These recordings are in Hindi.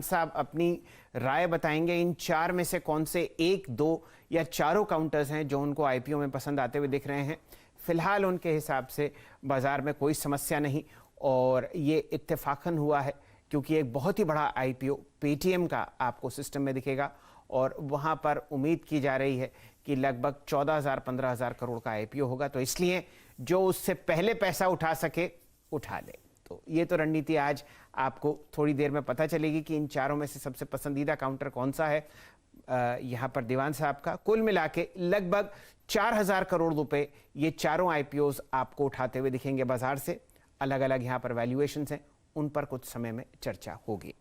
साहब अपनी राय बताएंगे इन चार में से कौन से एक, दो या चारों काउंटर्स हैं जो उनको आईपीओ में पसंद आते हुए दिख रहे हैं। फिलहाल उनके हिसाब से बाजार में कोई समस्या नहीं और ये इत्तेफाकन हुआ है क्योंकि एक बहुत ही बड़ा आईपीओ पेटीएम का आपको सिस्टम में दिखेगा और वहां पर उम्मीद की जा रही है कि लगभग 14,000-15,000 करोड़ का आईपीओ होगा, तो इसलिए जो उससे पहले पैसा उठा सके उठा ले। तो ये तो रणनीति आज आपको थोड़ी देर में पता चलेगी कि इन चारों में से सबसे पसंदीदा काउंटर कौन सा है। यहाँ पर दीवान साहब का कुल मिला के लगभग 4,000 करोड़ रुपए ये चारों आईपीओज आपको उठाते हुए दिखेंगे बाजार से। अलग अलग यहाँ पर वैल्यूएशंस हैं, उन पर कुछ समय में चर्चा होगी।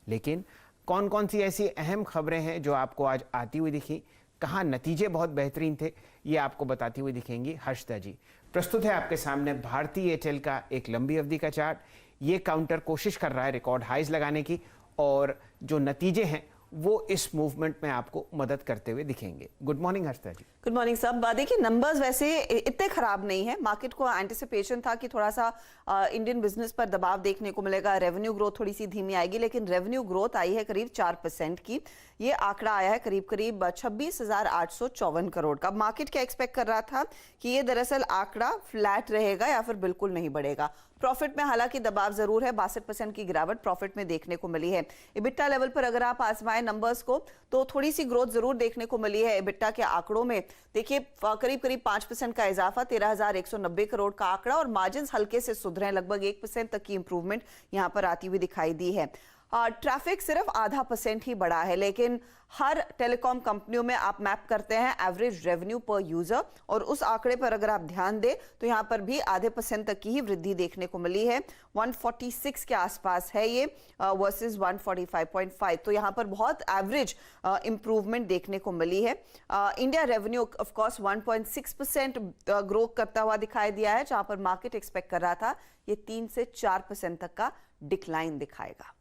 लेकिन कौन कौन सी ऐसी अहम खबरें हैं जो आपको आज आती हुई दिखी, कहाँ नतीजे बहुत बेहतरीन थे, ये आपको बताती हुई दिखेंगी हर्षदा जी। प्रस्तुत है आपके सामने भारती एयरटेल का एक लंबी अवधि का चार्ट। ये काउंटर कोशिश कर रहा है रिकॉर्ड हाइज लगाने की और जो नतीजे हैं वो इस मूवमेंट में आपको मदद करते हुए दिखेंगे। गुड मॉर्निंग हर्षदा जी। गुड मॉर्निंग सब। देखिए नंबर्स वैसे इतने खराब नहीं है। मार्केट को एंटिसिपेशन था कि थोड़ा सा इंडियन बिजनेस पर दबाव देखने को मिलेगा, रेवेन्यू ग्रोथ थोड़ी सी धीमी आएगी, लेकिन रेवेन्यू ग्रोथ आई है करीब 4% की। ये आंकड़ा आया है करीब 26,854 करोड़ का। मार्केट क्या एक्सपेक्ट कर रहा था कि ये दरअसल आंकड़ा फ्लैट रहेगा या फिर बिल्कुल नहीं बढ़ेगा। प्रॉफिट में हालांकि दबाव जरूर है, 62% की गिरावट प्रॉफिट में देखने को मिली है। इबिट्टा लेवल पर अगर आप आजमाएं नंबर्स को तो थोड़ी सी ग्रोथ जरूर देखने को मिली है। इबिट्टा के आंकड़ों में देखिए करीब 5% का इजाफा, 13,190 करोड़ का आंकड़ा, और मार्जिन हल्के से सुधरे हैं, लगभग 1% तक की इंप्रूवमेंट यहां पर आती हुई दिखाई दी है। ट्रैफिक सिर्फ 0.5% ही बढ़ा है, लेकिन हर टेलीकॉम कंपनियों में आप मैप करते हैं एवरेज रेवेन्यू पर यूजर, और उस आंकड़े पर अगर आप ध्यान दें तो यहां पर भी 0.5% तक की ही वृद्धि देखने को मिली है। 146 के आसपास है ये वर्सेस 145.5, तो यहां पर बहुत एवरेज इंप्रूवमेंट देखने को मिली है। India revenue of course 1.6% grow करता हुआ दिखाई दिया है, जहां पर मार्केट एक्सपेक्ट कर रहा था ये 3 से 4% तक का डिक्लाइन दिखाएगा।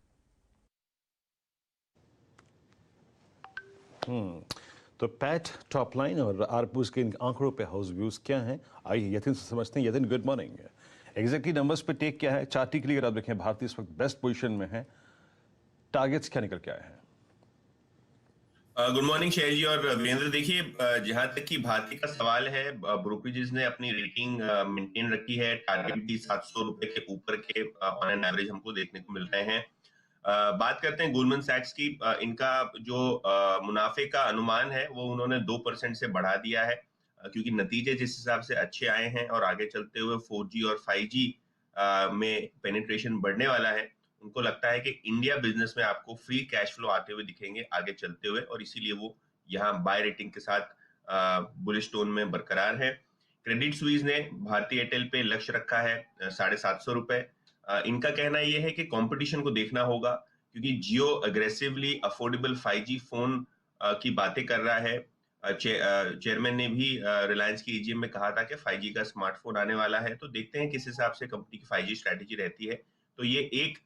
तो पैट टॉप लाइन और आरपूस के इन आंकड़ों पे हाउस व्यूज क्या हैं, आइए यतिन से समझते हैं। Yatin good morning. Exactly numbers पे टेक क्या है, चार्टी के लिए अगर आप देखें भारतीय इस वक्त बेस्ट पोजीशन में है, टारगेट्स क्या निकल के आए हैं? गुड मॉर्निंग शेर जी और वीरेंद्र। देखिए जहां तक कि भारतीय का सवाल है, ब्रोकरेजेस ने अपनी रेटिंग मेंटेन रखी है। टारगेट भी 700 रुपए के ऊपर के ऑन एन एवरेज हमको देखने को मिल रहे हैं। बात करते हैं गोल्डमैन सैक्स की। इनका जो मुनाफे का अनुमान है वो उन्होंने 2% से बढ़ा दिया है, क्योंकि नतीजे जिस हिसाब से अच्छे आए हैं और आगे चलते हुए 4G और 5G में पेनिट्रेशन बढ़ने वाला है, उनको लगता है कि इंडिया बिजनेस में आपको फ्री कैश फ्लो आते हुए दिखेंगे आगे चलते हुए, और इसीलिए वो यहाँ बाय रेटिंग के साथ बुलिश टोन में बरकरार है। क्रेडिट स्विस ने भारतीय एयरटेल पे लक्ष्य रखा है 750 रुपए। इनका कहना यह है कि कंपटीशन को देखना होगा, क्योंकि जियो अग्रेसिवली अफोर्डेबल 5G फोन की बातें कर रहा है। चेयरमैन ने भी रिलायंस की ईजीएम में कहा था कि 5G का स्मार्टफोन आने वाला है, तो देखते हैं किस हिसाब से कंपनी की 5G स्ट्रैटेजी रहती है। तो ये एक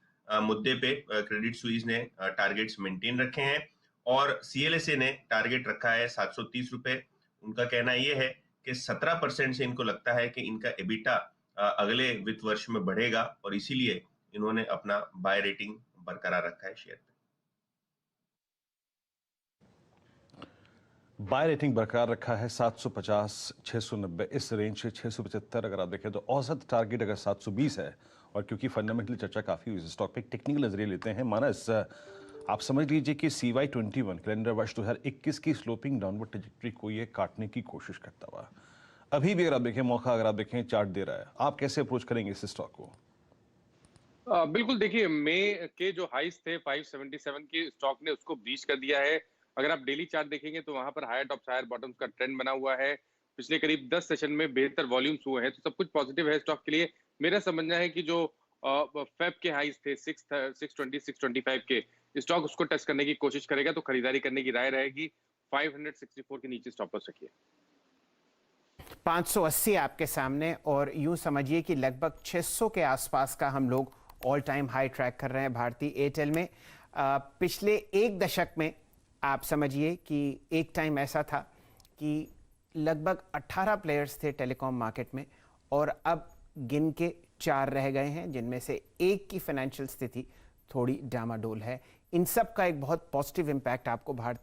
मुद्दे पे क्रेडिट स्विस ने टारगेट्स मेंटेन रखे हैं, और CLSA ने टारगेट रखा है 730 रुपए। उनका कहना यह है कि 17% से इनको लगता है कि इनका एबिटा अगले वित्त वर्ष में बढ़ेगा, और इसीलिए इन्होंने अपना बाय रेटिंग बरकरार रखा है शेयर पे। बाय रेटिंग बरकरार रखा है 750, 690, इस रेंज से 675 अगर आप देखें तो औसत टारगेट अगर 720 है। और क्योंकि फंडामेंटल चर्चा काफी हुई स्टॉक पे, टेक्निकल नजरिए लेते हैं। मानस, आप समझ लीजिए कि CY21 कैलेंडर वर्ष 2021 की स्लोपिंग डाउनवर्ड ट्रैजेक्टरी को ये काटने की कोशिश करता हुआ अभी भी अगर आप देखें मौका, अगर आप देखें चार्ट दे रहा है, आप कैसे अप्रोच करेंगे इस स्टॉक को? बिल्कुल, देखिए मई के जो हाइस थे 577 के, स्टॉक ने उसको ब्रीच कर दिया है। अगर आप डेली चार्ट देखेंगे तो वहां पर हायर टॉप्स हायर बॉटम्स का ट्रेंड बना हुआ है। पिछले करीब 10 सेशन में बेहतर वॉल्यूम्स हुए हैं, तो सब कुछ पॉजिटिव है स्टॉक के लिए। मेरा समझना है कि जो फेब के हाइस थे 620 625 के, स्टॉक उसको टच करने की कोशिश करेगा तो खरीदारी करने की राय रहेगी। 564 के नीचे स्टॉप लॉस रखिए। 580 आपके सामने, और यूं समझिए कि लगभग 600 के आसपास का हम लोग ऑल टाइम हाई ट्रैक कर रहे हैं भारतीय एयरटेल में। पिछले एक दशक में आप समझिए कि एक टाइम ऐसा था कि लगभग 18 प्लेयर्स थे टेलीकॉम मार्केट में, और अब गिन के 4 रह गए हैं, जिनमें से एक की फाइनेंशियल स्थिति थोड़ी डामाडोल है। इन सब का एक बहुत पॉजिटिव इम्पैक्ट आपको भारत